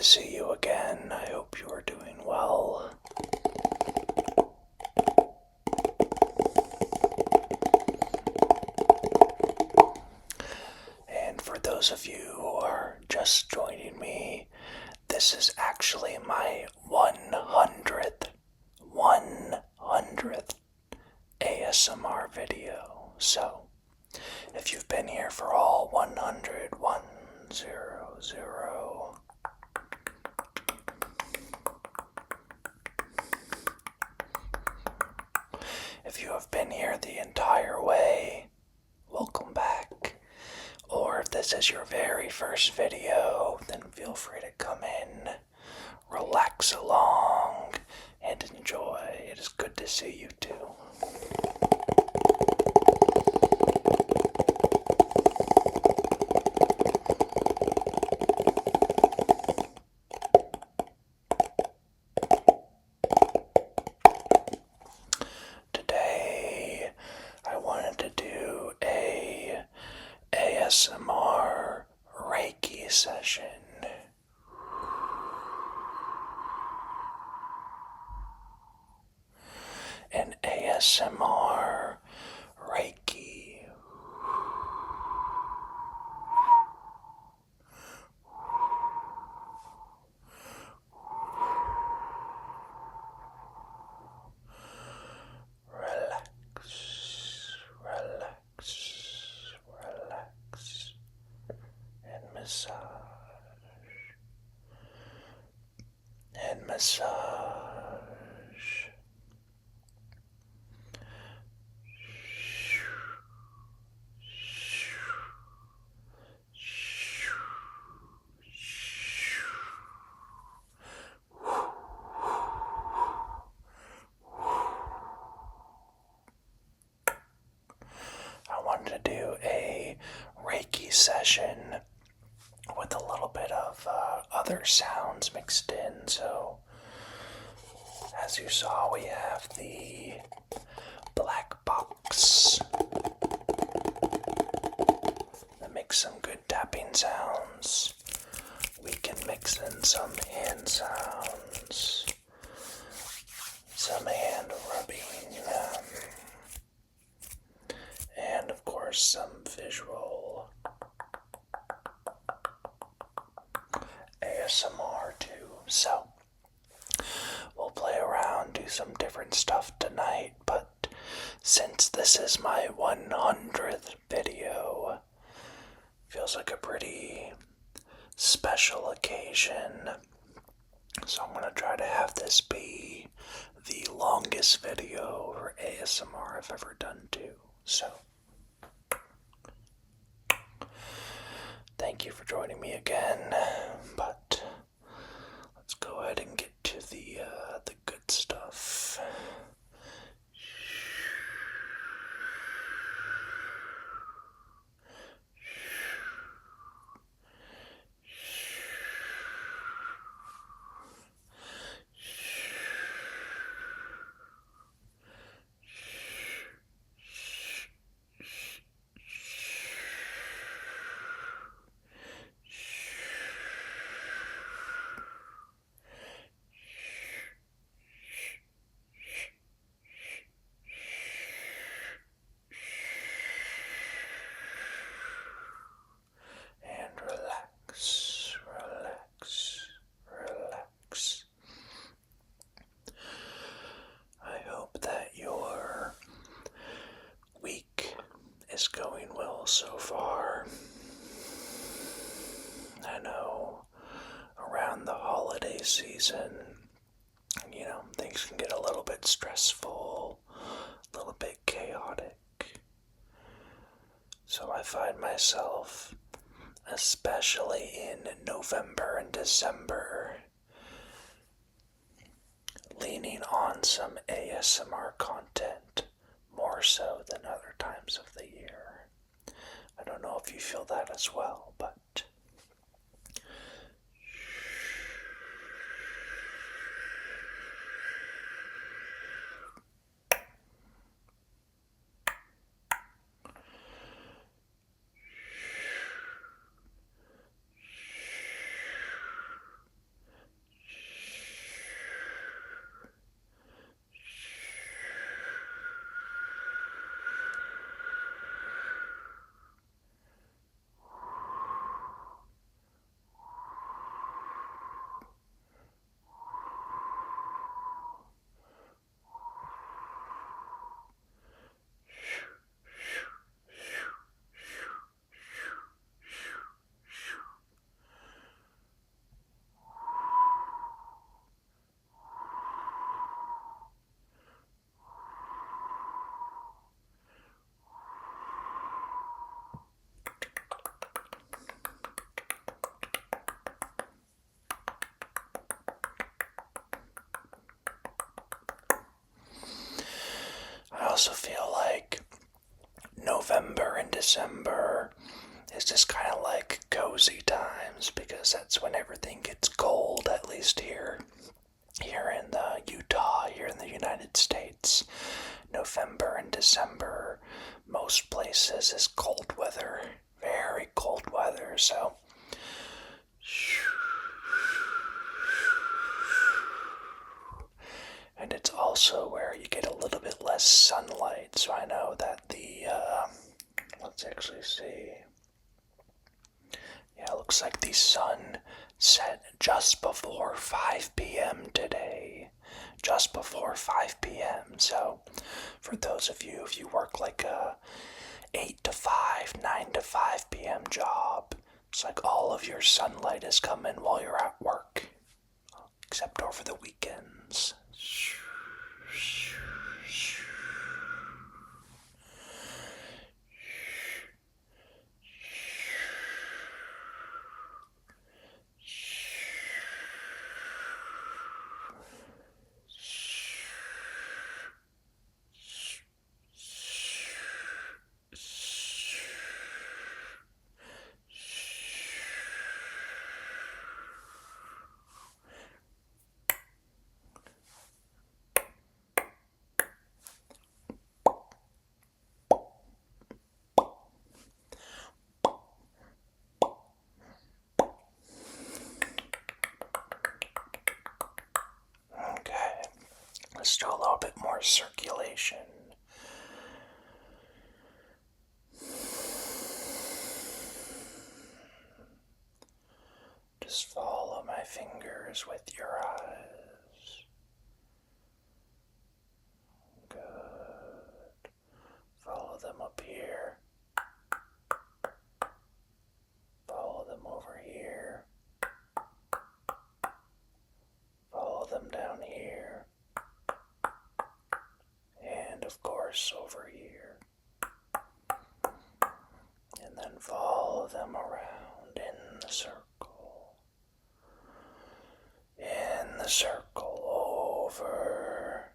see you again. I hope you are doing well. And for those of you who are just joining me, this is actually my 100th ASMR video. So, if you've been here for all 100, if you have been here the entire way, welcome back. Or if this is your very first video, then feel free to come in, relax along, and enjoy. It is good to see you too. Today, I wanted to do a ASMR Reiki session. An ASMR Reiki. Relax, and massage. I wanted to do a Reiki session with a little bit of other sounds mixed in. So, as you saw, we have the black box that makes some good tapping sounds. We can mix in some hand sounds, some hand rubbing, and of course some visual ASMR too. So we'll play around, do some different stuff tonight, but since this is my 100th video, feels like a pretty special occasion. So I'm gonna try to have this be the longest video for ASMR I've ever done too. So thank you for joining me again, but let's go ahead and get to the good stuff. Is going well so far. I know around the holiday season, things can get a little bit stressful, a little bit chaotic. So I find myself, especially in November and December, leaning on some ASMR content more so than other times of the year. I don't know if you feel that as well, but also feel like November and December is just kind of like cozy times because that's when everything gets cold, at least here in Utah, here in the United States. November and December, most places is cold weather, very cold weather, so and it's also where you get a little bit less sunlight, so I know that let's actually see. Yeah, it looks like the sun set just before 5 p.m. today. Just before 5 p.m. So, for those of you, if you work like a 8 to 5, 9 to 5 p.m. job, it's like all of your sunlight is coming while you're at work, except over the weekends. Okay, let's do a little bit more circulation. Just follow my fingers with your eyes. Good. Follow them up here. Follow them over here. Follow them down here. And of course over here. And then follow them around in the circle. In the circle, over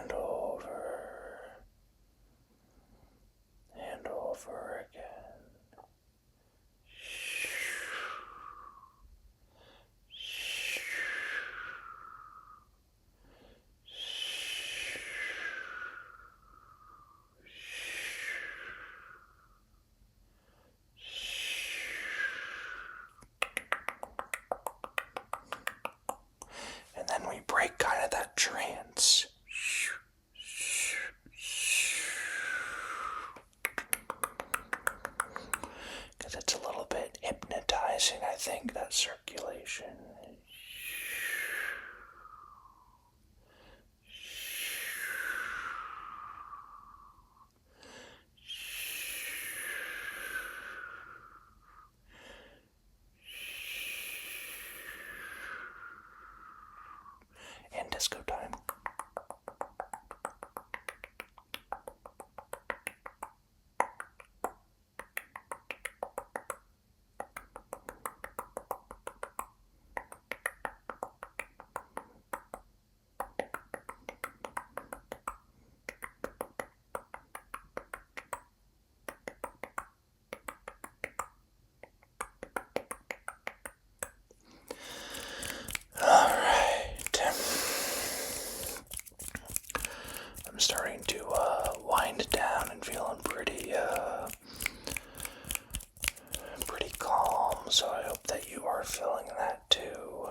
and over and over again. And then we break kind of that trance. Because it's a little bit hypnotizing, I think, that circulation. And disco time. I'm starting to wind down and feeling pretty calm, so I hope that you are feeling that too.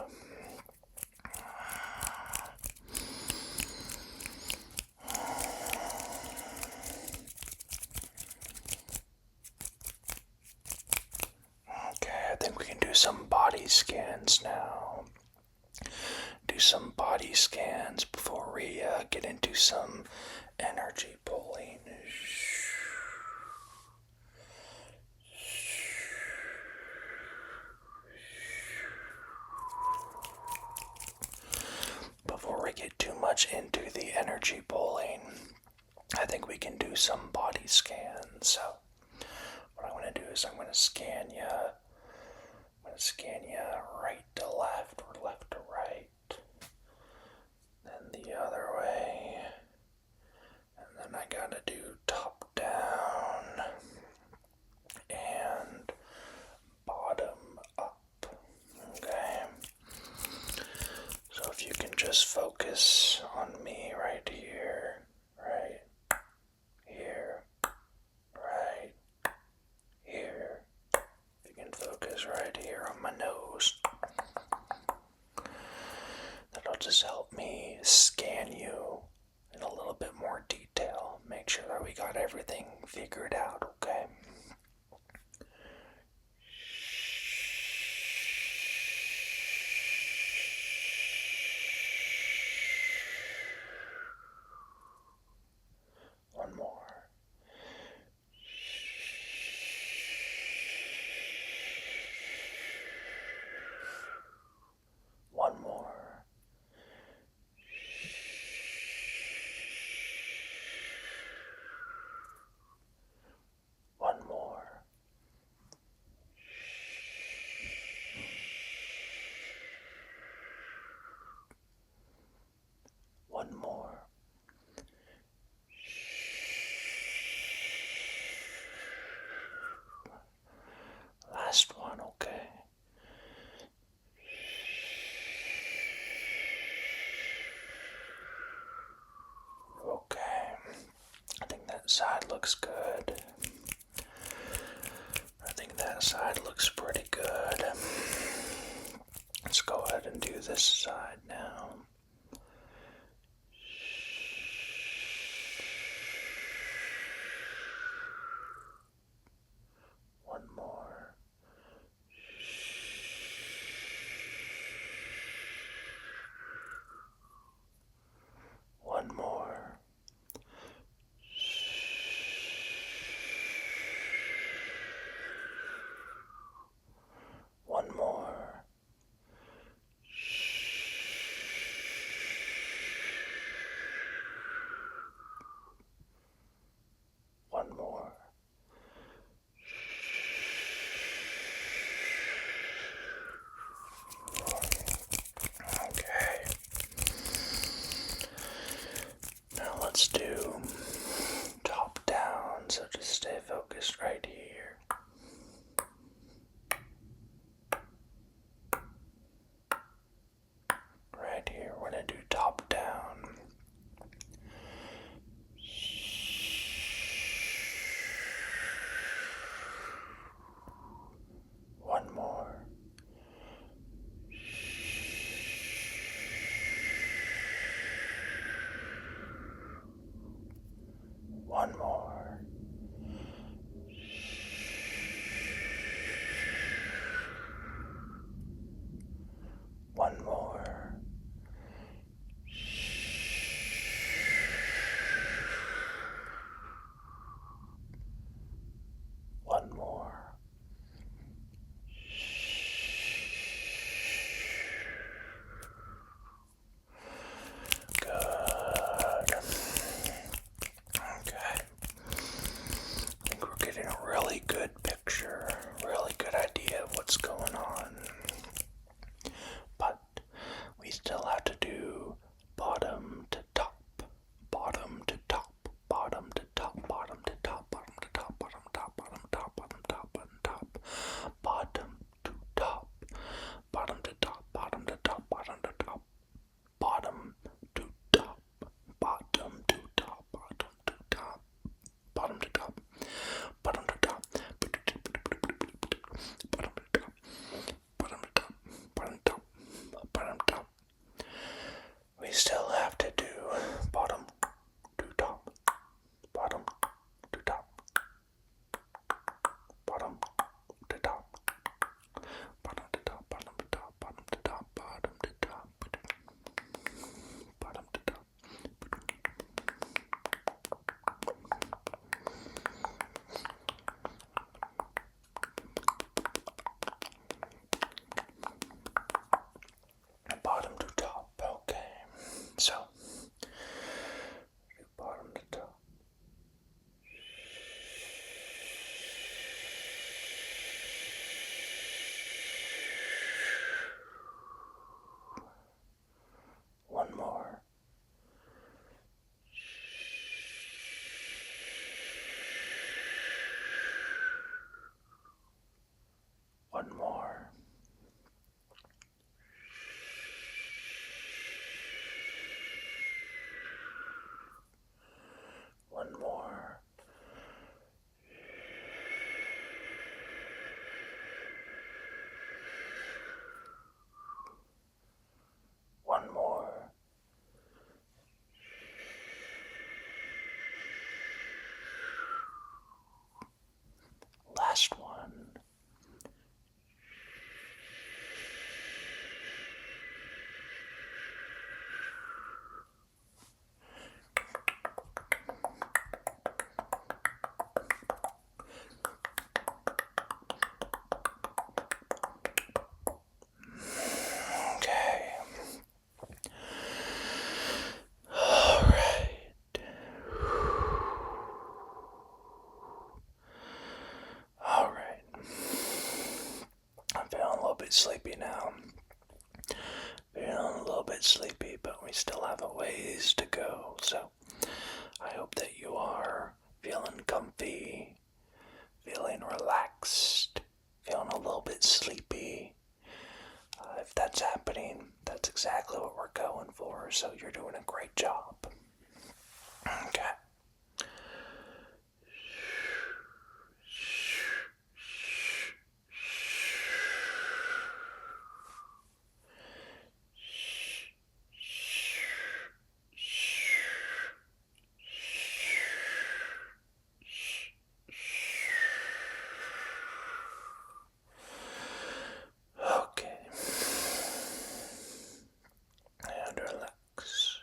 Okay, I think we can do some body scans now. Do some body scans before we get into some energy pulling. Before we get too much into the energy pulling, I think we can do some body scans. So what I'm going to do is I'm going to scan you. I'm going to scan you right to left or left to right. Then the other way. focus on me right here, right here, right here. You can focus right here on my nose. That'll just help me scan you in a little bit more detail. Make sure that we got everything figured out, okay? One more. One more. One more. One more. Last one, okay? Okay. I think that side looks good. I think that side looks pretty good. Let's go ahead and do this side now. One more. One more. One more. One more. Okay. Now let's do top down, so just stay focused right here. Right here, we're gonna do top down. One more. One more. One more. One more. Good. Okay. doing a great job. Okay. Okay. And relax.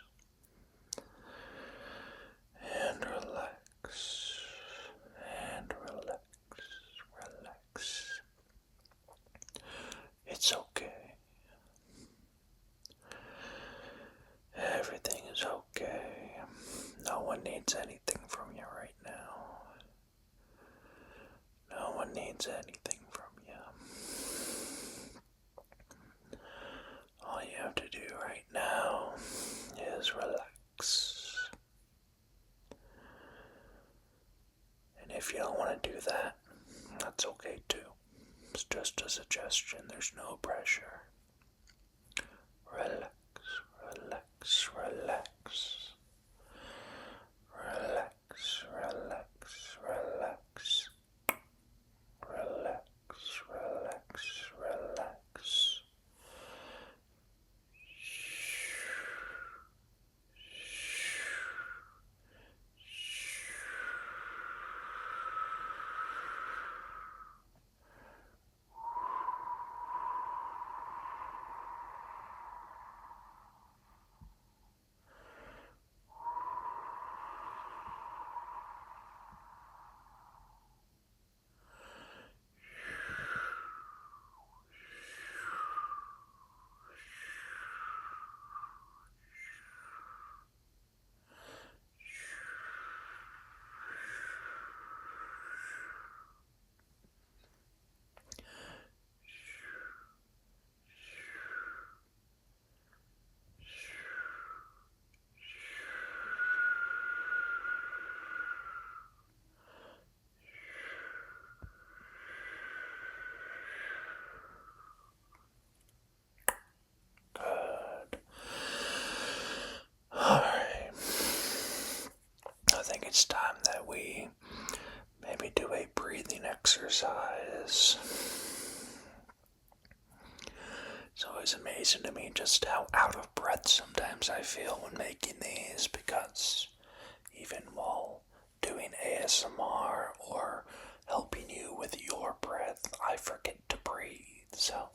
And relax. And relax. Relax. It's okay. Everything is okay. No one needs anything from you right now. No one needs anything from you. All you have to do right now is relax. And if you don't want to do that, that's okay too. It's just a suggestion, there's no pressure. Relax, relax, relax. Relax, relax, relax. Relax, relax, relax. Good. Alright. I think it's time that we maybe do a breathing exercise. It's always amazing to me just how out of breath sometimes I feel when making these, because even while doing ASMR or helping you with your breath, I forget to breathe. So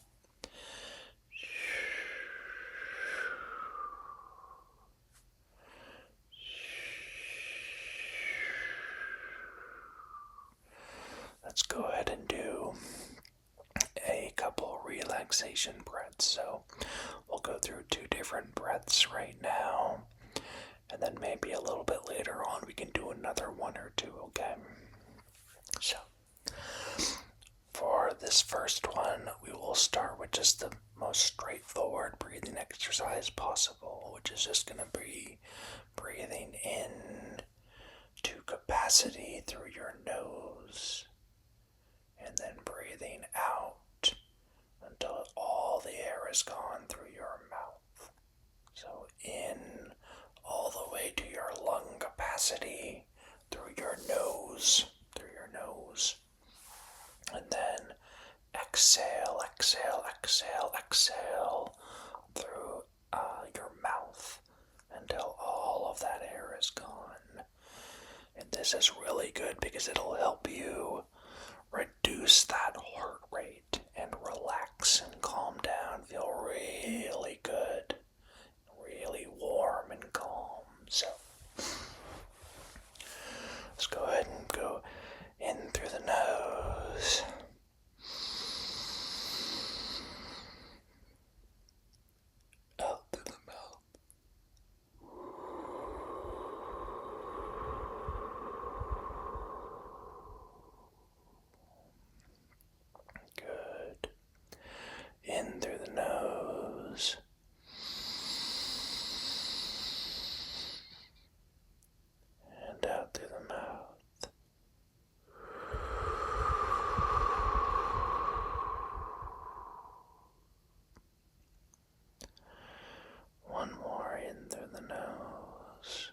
let's go ahead and do a couple relaxation breaths. So we'll go through 2 different breaths right now, and then maybe a little bit later on we can do another 1 or 2, okay? So for this first one, we will start with just the most straightforward breathing exercise possible, which is just going to be breathing in to capacity through your nose, and then breathing out until all the air is gone through your mouth. So in all the way to your lung capacity through your nose, and then exhale, exhale, exhale, exhale through your mouth until all of that air is gone. And this is really good because it'll help you reduce that heart rate and relax and calm down, feel really good, really warm and calm. So let's go ahead and go in through the nose, out through the mouth. Good. In through the nose, nose.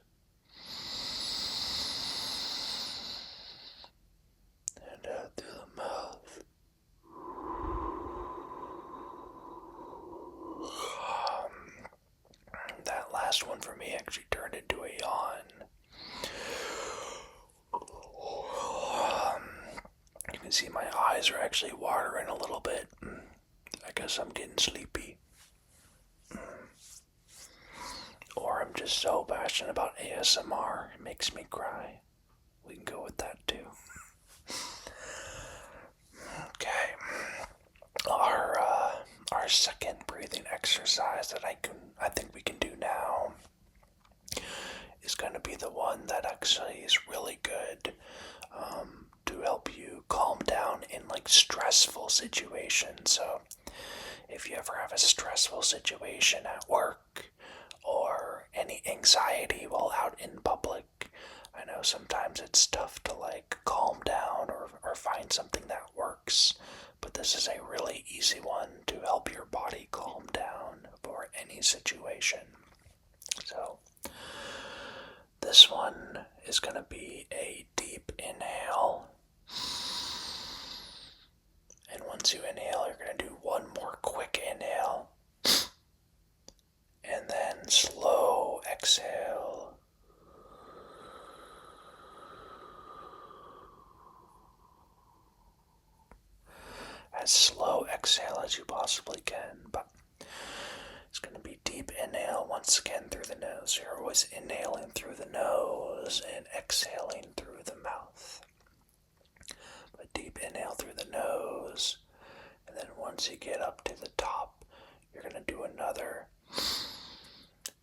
And out through the mouth. That last one for me actually turned into a yawn. You can see my eyes are actually watering a little bit. I guess I'm getting sleepy. Or I'm just so passionate about ASMR, it makes me cry. We can go with that too. Okay. Our second breathing exercise that I think we can do now is going to be the one that actually is really good to help you calm down in like stressful situations. So if you ever have a stressful situation at work or any anxiety while out in public, I know sometimes it's tough to like calm down or find something that works, but this is a really easy one to help your body calm down for any situation. So this one is going to be a deep inhale. And once you inhale, you're going to do one more quick inhale. And then slow exhale. As slow exhale as you possibly can, but it's going to be deep inhale once again through the nose. You're always inhaling through the nose and exhaling through the mouth. But deep inhale through the nose, and then once you get up to the top, you're going to do another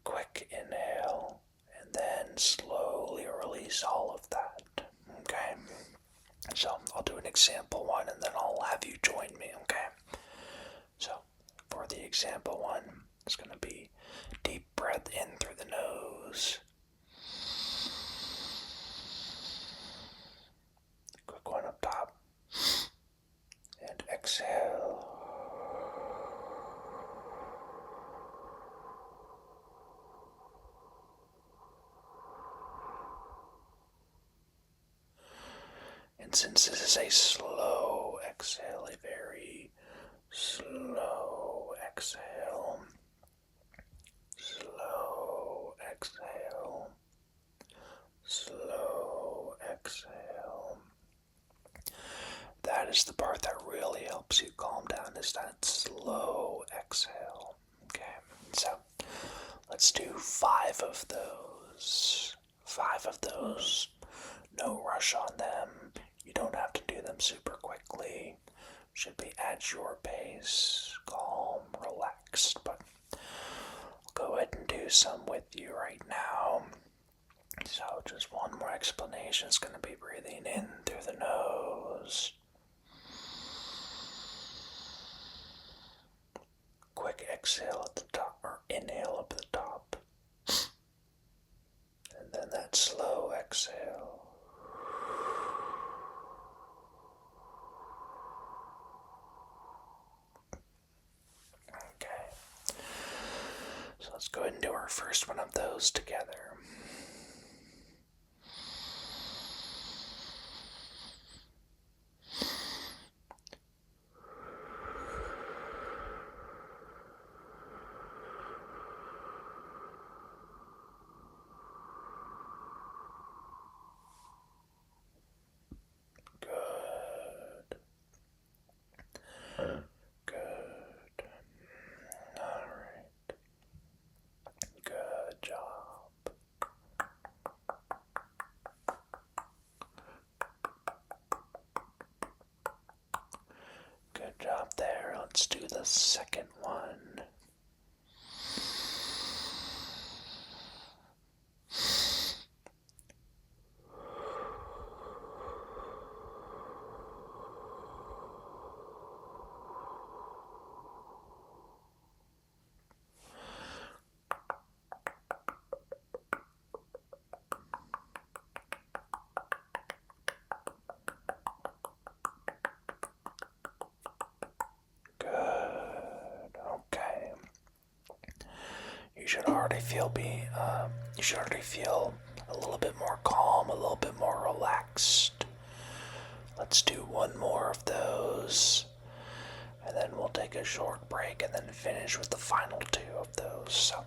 quick inhale, and then slowly release all of that. Okay? So I'll do an example one, and then I'll have you join me, okay? So for the example one, it's going to be deep breath in through the nose. Quick one up top. And exhale. And since this is a slow exhale, a very slow exhale, slow exhale, slow exhale. That is the part that really helps you calm down, is that slow exhale. Okay, so let's do 5 of those. 5 of those. No rush on them. You don't have to do them super quickly. Should be at your pace, calm, relaxed, but I'll go ahead and do some with you right now. So just one more explanation. It's going to be breathing in through the nose. Quick exhale at the top, or inhale up at the top. And then that slow exhale. Okay. So let's go ahead and do our first one of those together. Good job there. Let's do the second one. Good. you should already feel a little bit more calm, a little bit more relaxed. Let's do one more of those, and then we'll take a short break and then finish with the final two of those. So.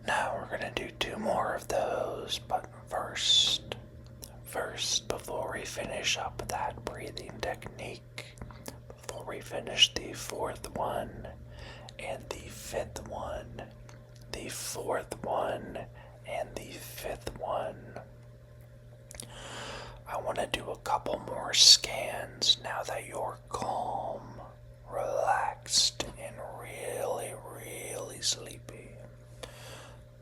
Now we're going to do two more of those, but first, before we finish up that breathing technique, before we finish the fourth one and the fifth one, the fourth one and the fifth one, I want to do a couple more scans now that you're calm, relaxed, and really, really sleepy.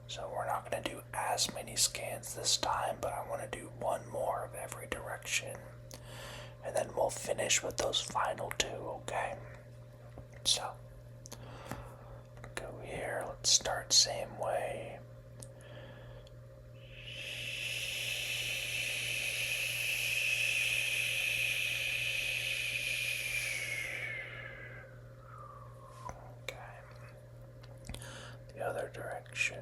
So we're not going to do as many scans this time, but I want to do one more of every direction. And then we'll finish with those final two, okay? So, go here. Let's start same way. Okay. The other direction.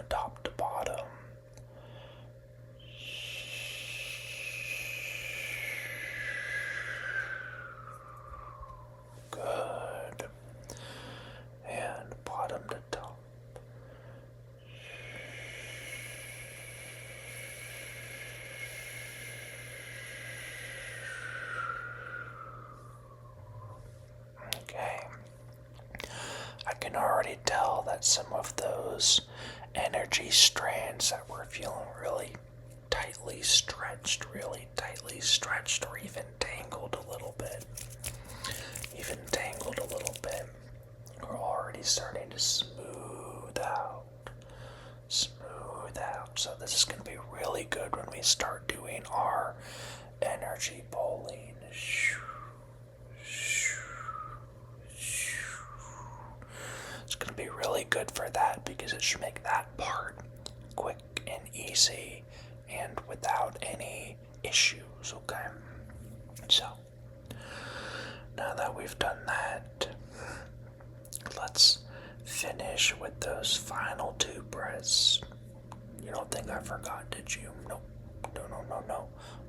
Top to bottom. Good. And bottom to top. Okay. I can already tell that some of those energy strands that we're feeling really tightly stretched, or even tangled a little bit, are already starting to smooth out. So this is going to be really good when we start doing our energy bowling. It's going to be really good for that because it should make that part quick and easy and without any issues, okay? So, now that we've done that, let's finish with those final two breaths. You don't think I forgot, did you? No.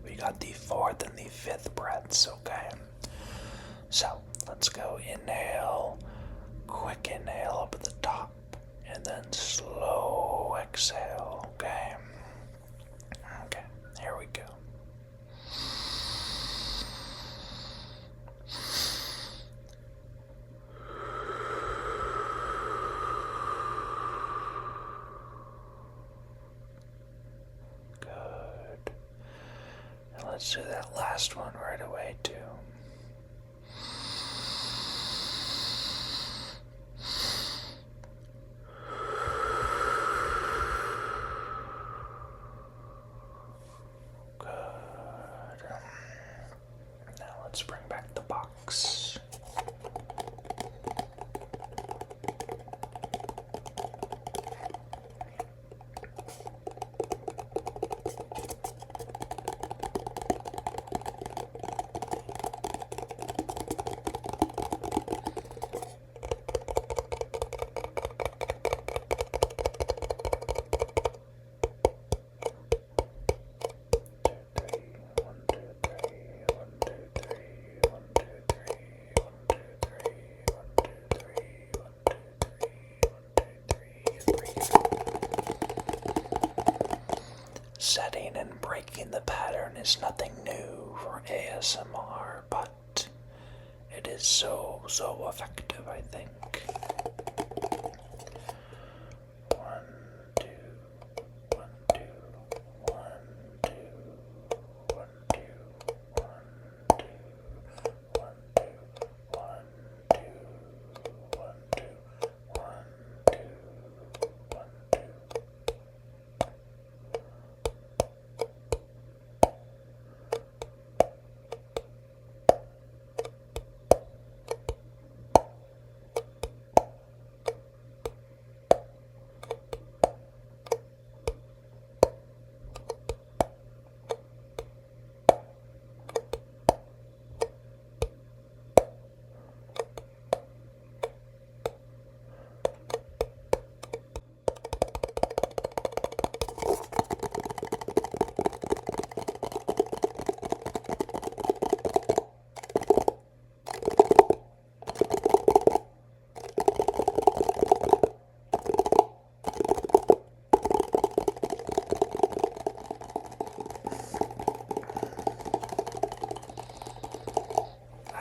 We got the fourth and the fifth breaths, okay? So, let's go inhale. Quick inhale up at the top, and then slow exhale, okay? Okay, here we go. Good. And let's do that last one right away, too. Let's bring back the box. Setting and breaking the pattern is nothing new for ASMR, but it is so effective, I think. 1, 2,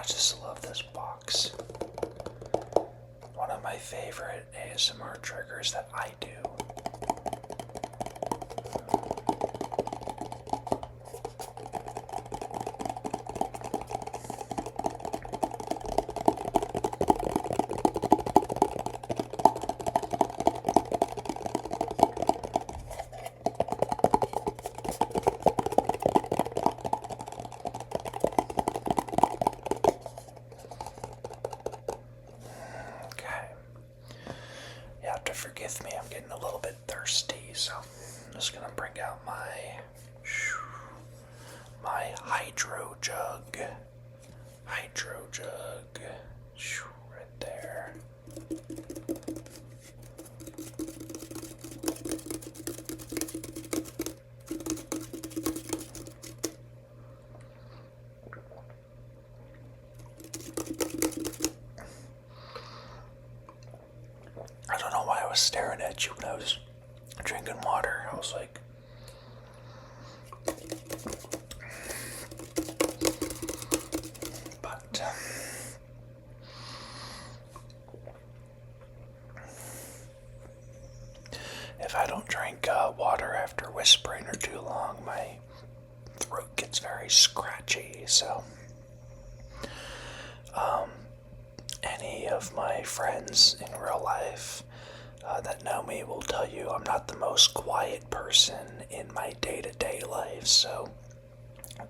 just love this box. One of my favorite ASMR triggers that I do. Forgive me, I'm getting a little bit thirsty, so I'm just gonna bring out my hydro jug. Right there. I don't know why I was staring at you when I was drinking water. I was like, but if I don't drink water after whispering for too long, my throat gets very scratchy. So, any of my friends in real life that know me will tell you I'm not the most quiet person in my day-to-day life, so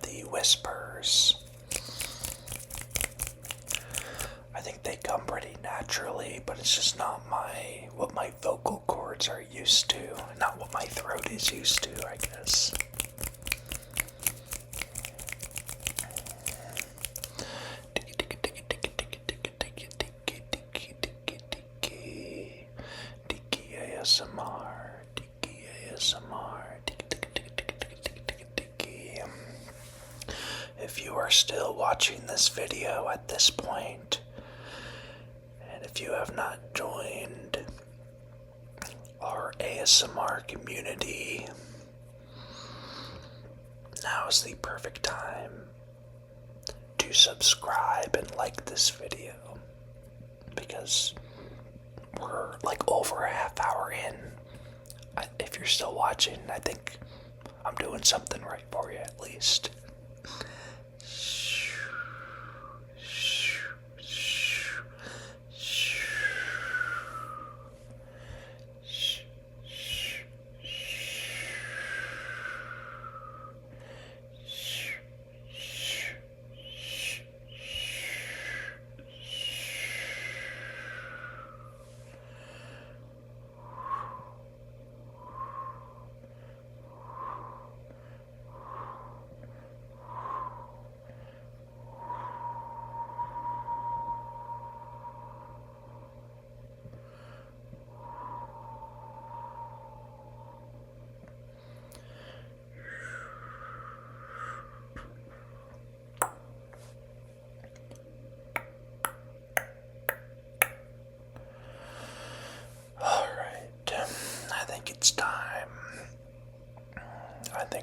the whispers, I think they come pretty naturally, but it's just not what my vocal cords are used to, not what my throat is used to, I guess. ASMR, Tiki ASMR, Tiki. If you are still watching this video at this point, and if you have not joined our ASMR community, now is the perfect time to subscribe and like this video, because we're like over a half hour in. If you're still watching, I think I'm doing something right for you at least.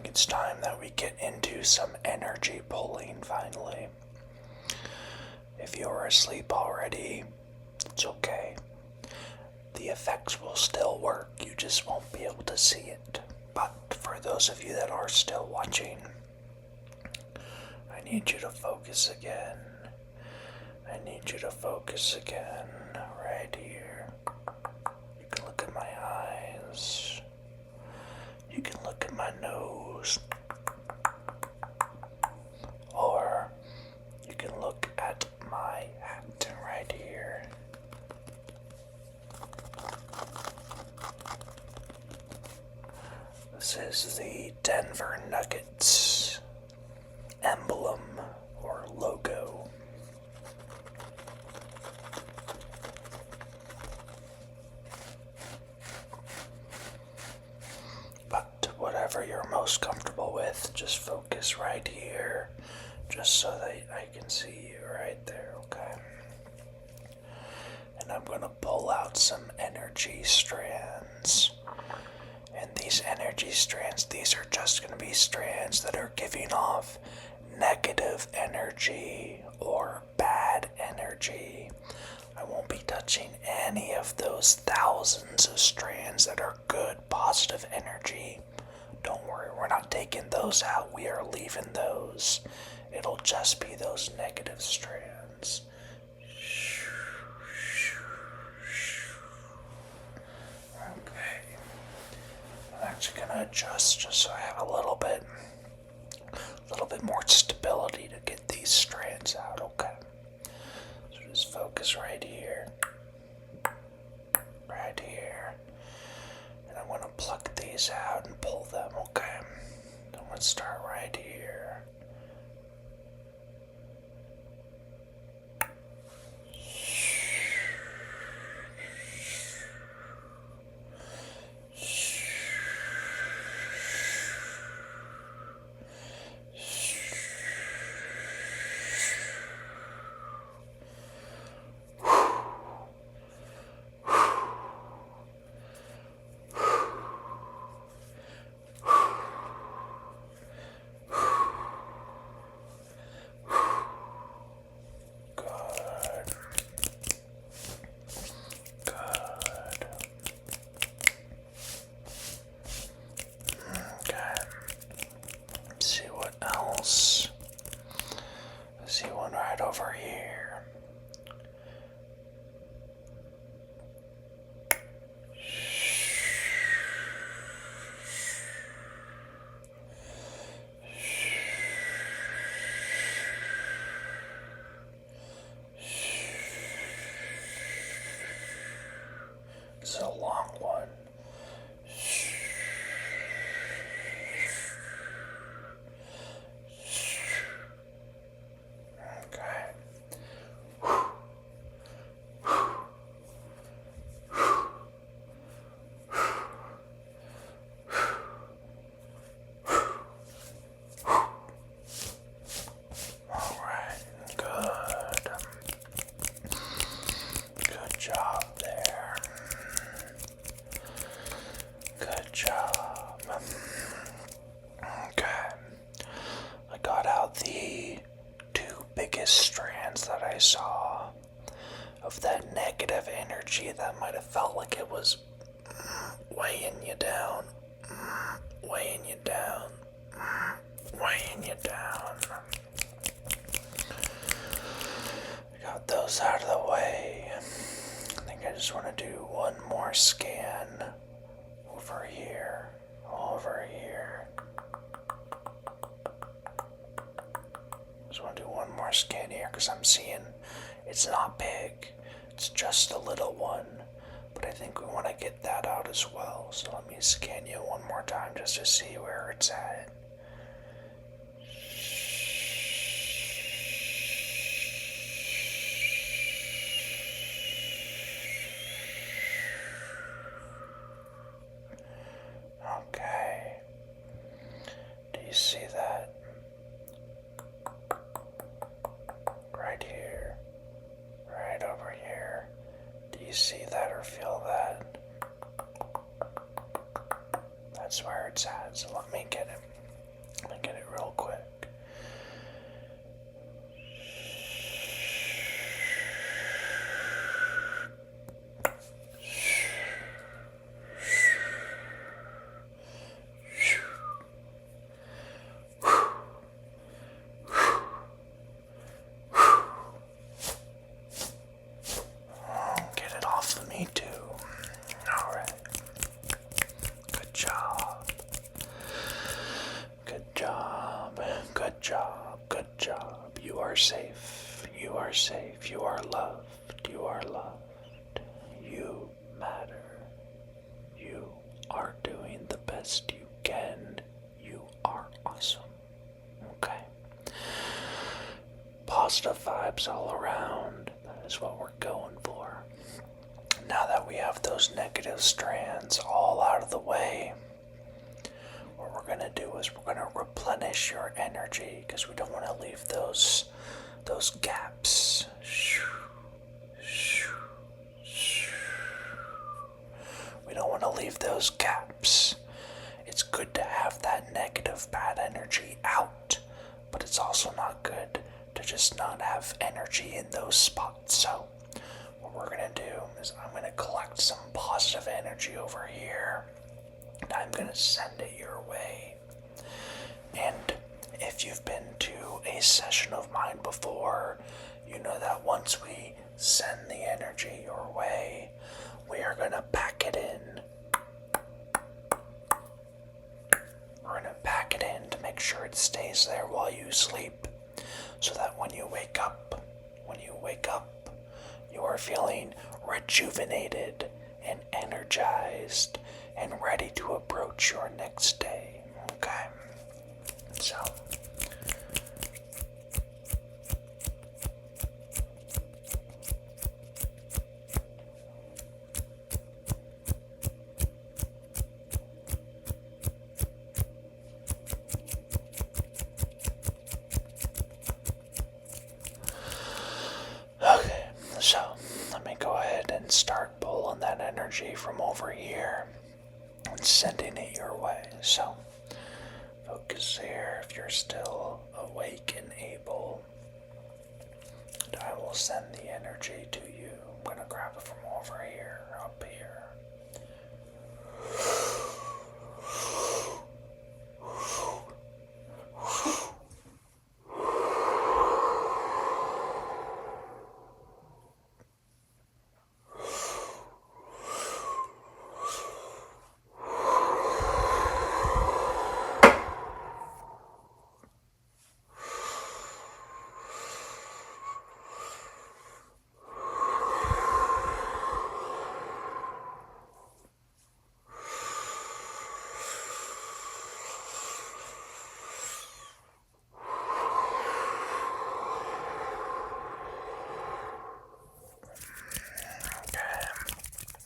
It's time that we get into some energy pulling finally. If you're asleep already, it's okay. The effects will still work, you just won't be able to see it. But for those of you that are still watching, I need you to focus again. Right here. You can look at my eyes. You can look at my nose. Or you can look at my hat right here. This is the Denver Nuggets emblem or logo. Whatever you're most comfortable with, just focus right here, just so that I can see you right there, okay? And I'm going to pull out some energy strands. And these energy strands, these are just going to be strands that are giving off negative energy or bad energy. I won't be touching any of those thousands of strands that are good, positive energy. Don't worry, we're not taking those out. We are leaving those. It'll just be those negative strands. Okay. I'm actually going to adjust just so I have a little bit more stability to get these strands out. Okay. So just focus right here. Right here. And I'm going to pluck these out and pull them, okay? I'm going to start right here. Over here. It's a long one. Saw of that negative energy that might have felt like it was weighing you down, weighing you down, weighing you down. I got those out of the way. I think I just want to do one more scan over here, over here. Just want to do one more scan here because I'm seeing it's not big. It's just a little one. But I think we want to get that out as well. So let me scan you one more time just to see where it's at. Okay. Do you see that? Right here, right over here. Do you see that or feel that? That's where it's at, so let me get it. Let me get it real quick. Good job. You are safe. You are safe. You are loved. You are loved. You matter. You are doing the best you can. You are awesome. Okay? Positive vibes all around. That is what we're going for. Now that we have those negative strands all out of the way, what we're going to do is we're going to replenish your energy because we don't want to leave those gaps. We don't want to leave those gaps. It's good to have that negative bad energy out, but it's also not good to just not have energy in those spots. So what we're going to do is I'm going to collect some positive energy over here, and I'm going to send it your way. And if you've been to a session of mine before, you know that once we send the energy your way, we are going to pack it in. We're going to pack it in to make sure it stays there while you sleep, so that when you wake up, you are feeling rejuvenated and energized and ready to approach your next day. Okay? So, okay, so let me go ahead and start pulling that energy from over here and sending it your way. So, focus here if you're still awake and able. And I will send the energy to you. I'm going to grab it from over here, up here.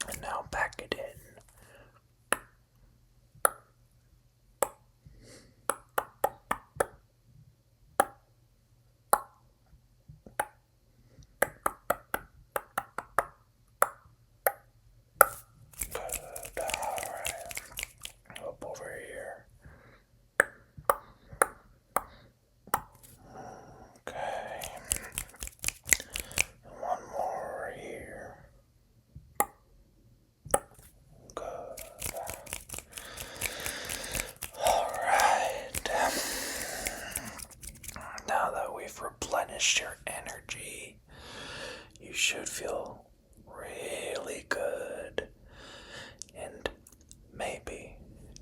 And now pack it in. Good, alright. Up over here. Okay. And one more here. Good. Alright. Now that we've replenished your energy, you should feel really good. And maybe,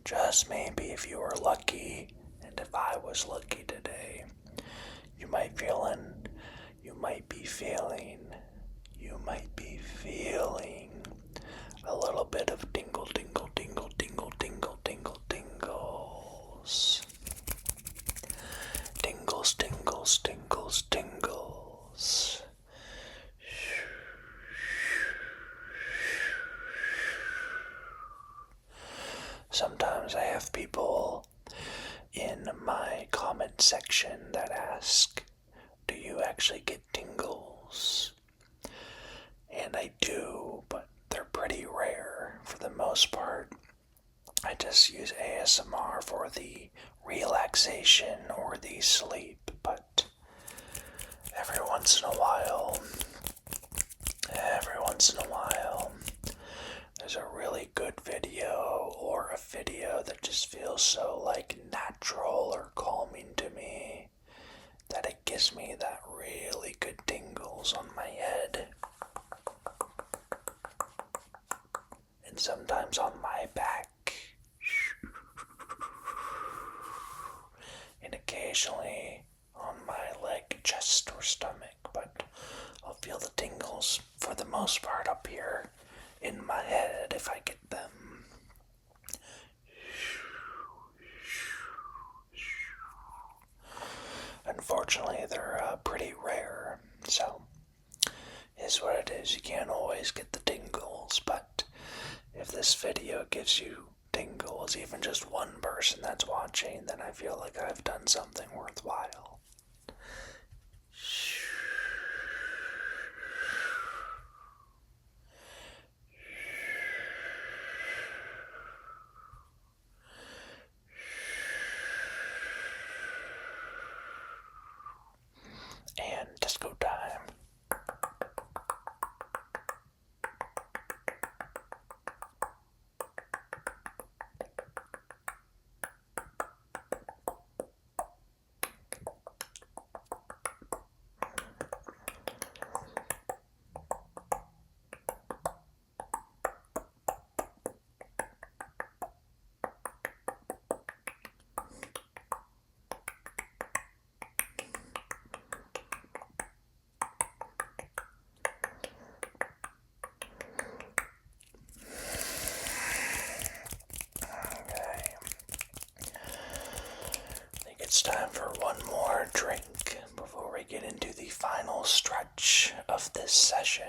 just maybe, if you were lucky, and if I was lucky today, you might be feeling a little bit of tingle, tingle, tingle, tingle, tingle, tingle, tingles. Tingles, tingles, tingles, tingles. Sometimes I have people in my comment section that ask, do you actually get tingles? And I do, but they're pretty rare. For the most part, I just use ASMR for the relaxation or the sleep, but every once in a while, there's a really good video or a video that just feels so like natural or calming to me that it gives me that really good tingles on my head. And sometimes on my back. And occasionally on my leg, chest, or stomach. But I'll feel the tingles for the most part up here in my head if I get them. Unfortunately, they're pretty rare, so is what it is. You can't always get the tingles, but if this video gives you tingles, even just one person that's watching, then I feel like I've done something worthwhile. it's time for one more drink before we get into the final stretch of this session.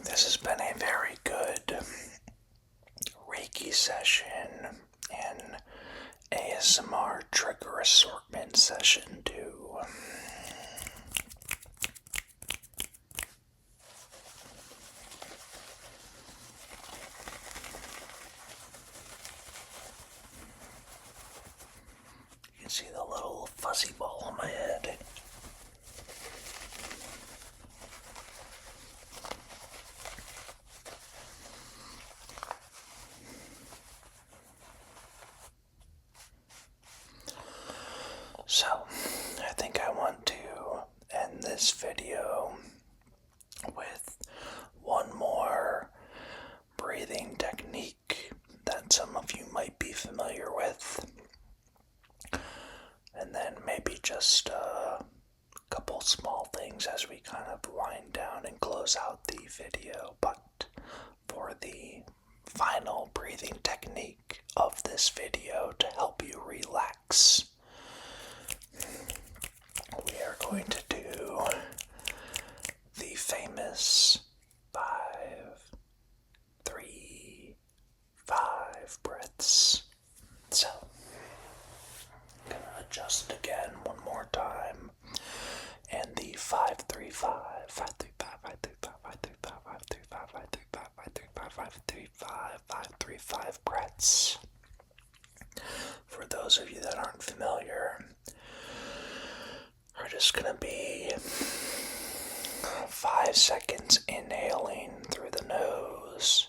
This has been a very good Reiki session and ASMR trigger assortment session too. You can see the little fuzzy ball on my head. So, I think I want to end this video with one more breathing technique that some of you might be familiar with. And then maybe just a couple small things as we kind of wind down and close out the video. But for the final breathing technique of this video to help you relax, we are going to do the famous 5-3-5 breaths. So, I'm going to adjust again one more time. And the 5-3-5, 5-3-5, 5-3-5, 5-3-5, 5-3-5, 5-3-5, 5-3-5 breaths. For those of you that aren't familiar, are just going to be 5 seconds inhaling through the nose,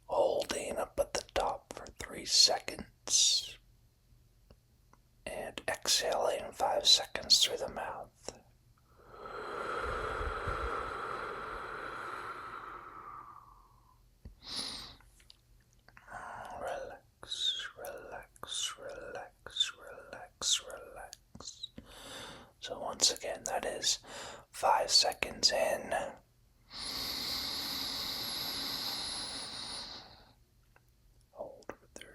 holding up at the top for 3 seconds, and exhaling 5 seconds through the mouth. Relax. So once again, that is 5 seconds in, hold for 3,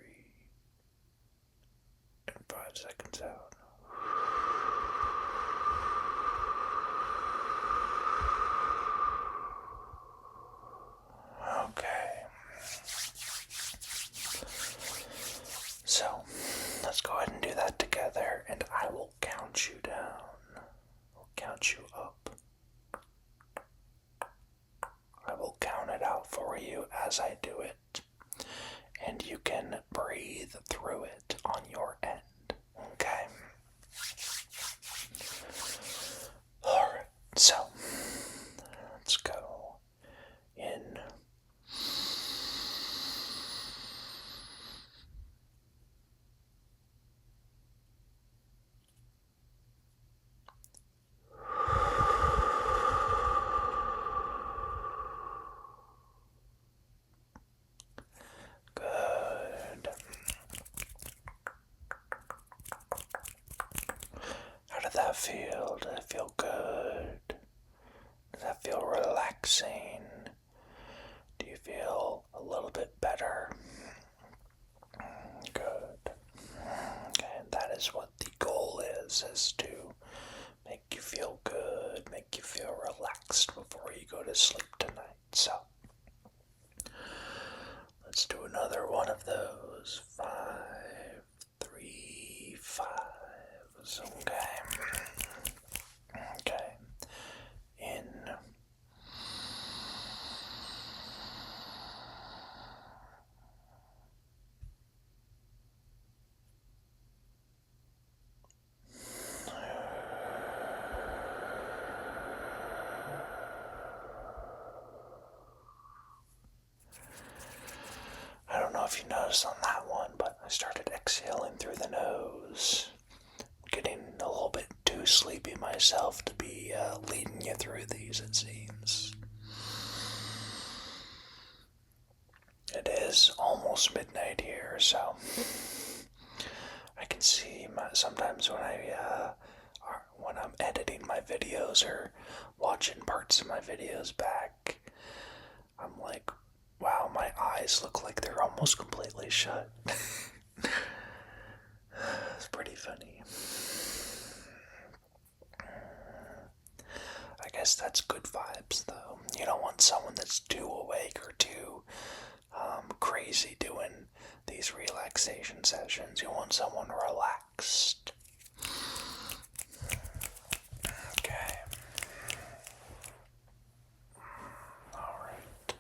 and 5 seconds out. Okay. So, let's go ahead and do that together, and I will count you down. I'll count you up. I will count it out for you as I do it, and you can breathe through it on your end, okay? Alright, so, let's go in. Does that feel? Does that feel good? Does that feel relaxing? Do you feel a little bit better? Good. Okay, that is what the goal is to make you feel good, make you feel relaxed before you go to sleep tonight. So, let's do another one of those. 5, 3, 5. Okay. you noticed on that one, but I started exhaling through the nose. Getting a little bit too sleepy myself to be leading you through these, it seems. It is almost midnight here, so I can see sometimes when I'm editing my videos or watching parts of my videos back, I'm like, wow, my eyes look like they're almost completely shut. It's pretty funny. I guess that's good vibes, though. You don't want someone that's too awake or too crazy doing these relaxation sessions. You want someone relaxed. Okay. Alright.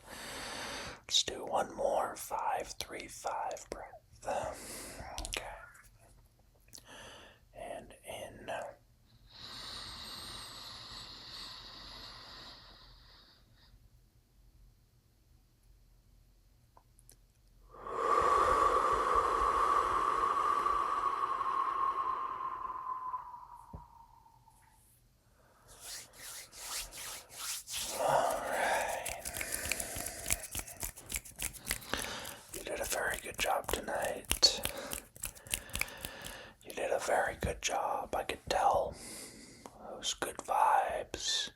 Let's do one more 5-3-5 breath. Okay. And in. You did a very good job tonight. You did a very good job, I could tell. Those good vibes.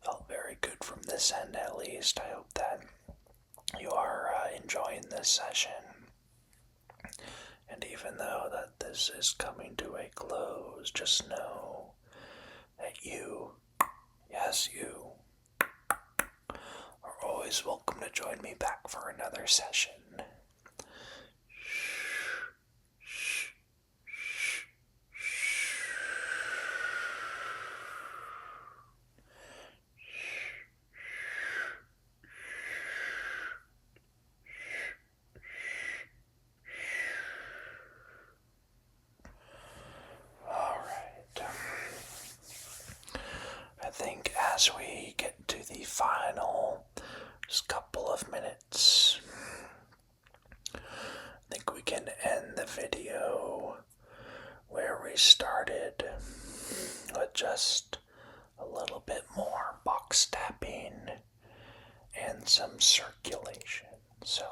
Felt very good from this end at least. I hope that you are enjoying this session. And even though that this is coming to a close, just know that you, yes you, are always welcome to join me back for another session. I think as we get to the final just couple of minutes, I think we can end the video where we started with just a little bit more box tapping and some circulation. So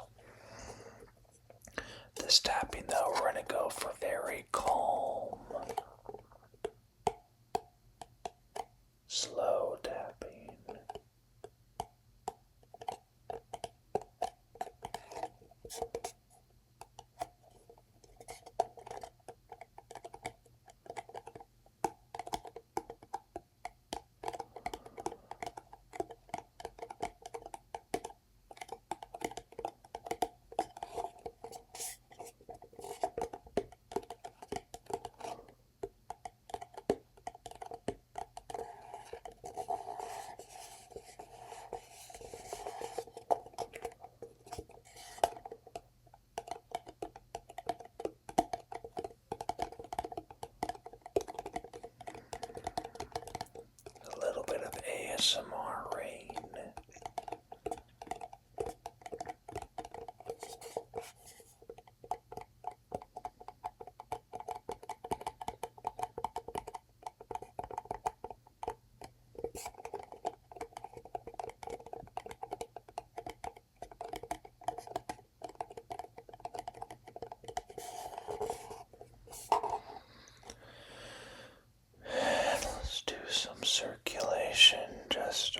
this tapping though, we're going to go for very calm, slow tapping. A little bit of ASMR rain. And let's do some circulation just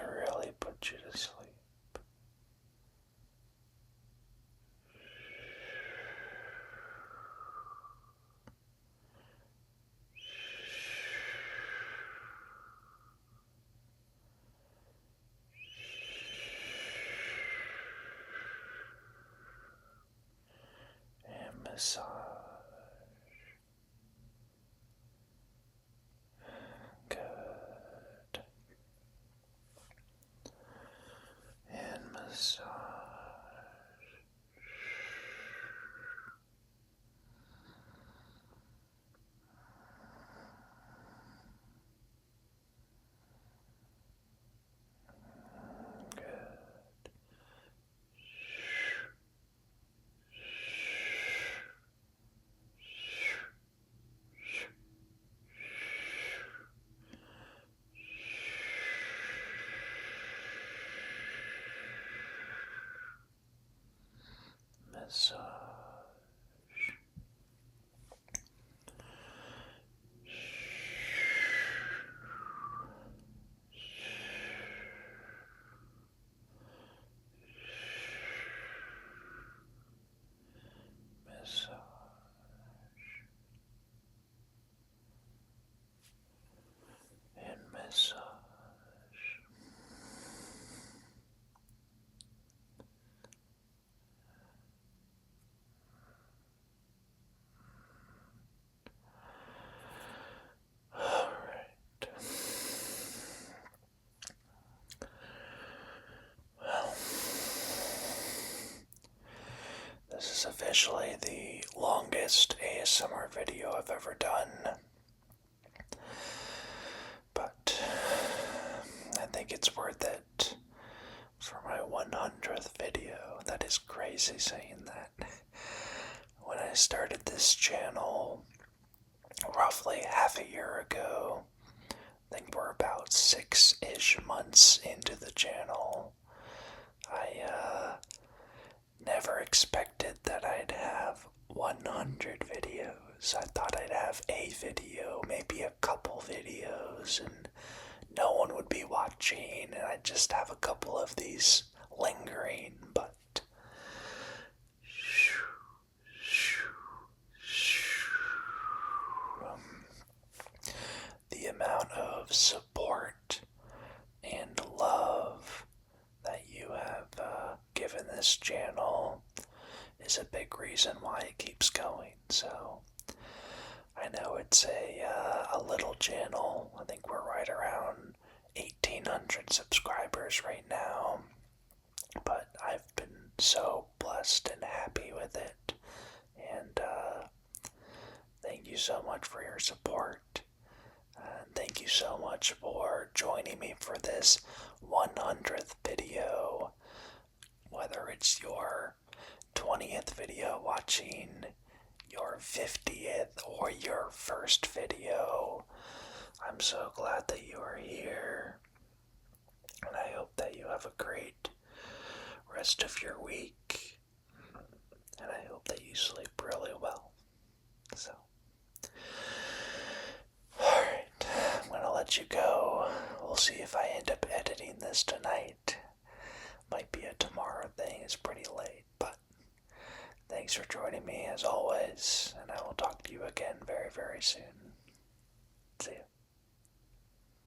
massage. Massage and massage. All right. Well, this is officially the longest ASMR video I've ever done. But I think it's worth it for my 100th video. That is crazy saying that. When I started this channel roughly half a year ago, I think we're about 6-ish months into the channel, I never expected that I'd have 100 videos. I thought I'd have a video, maybe a couple videos, and no one would be watching, and I'd just have a couple of these lingering, but the amount of support and love that you have given this channel is a big reason why it keeps going. So I know it's a little channel. I think we're right around 1,800 subscribers right now, but I've been so blessed and happy with it, and thank you so much for your support. Thank you so much for joining me for this 100th video. Whether it's your 20th video watching, your 50th, or your first video, I'm so glad that you are here. And I hope that you have a great rest of your week. And I hope that you sleep really well. So, alright, I'm gonna let you go. We'll see if I end up editing this tonight. Might be a tomorrow thing, it's pretty late, but thanks for joining me as always, and I will talk to you again very, very soon.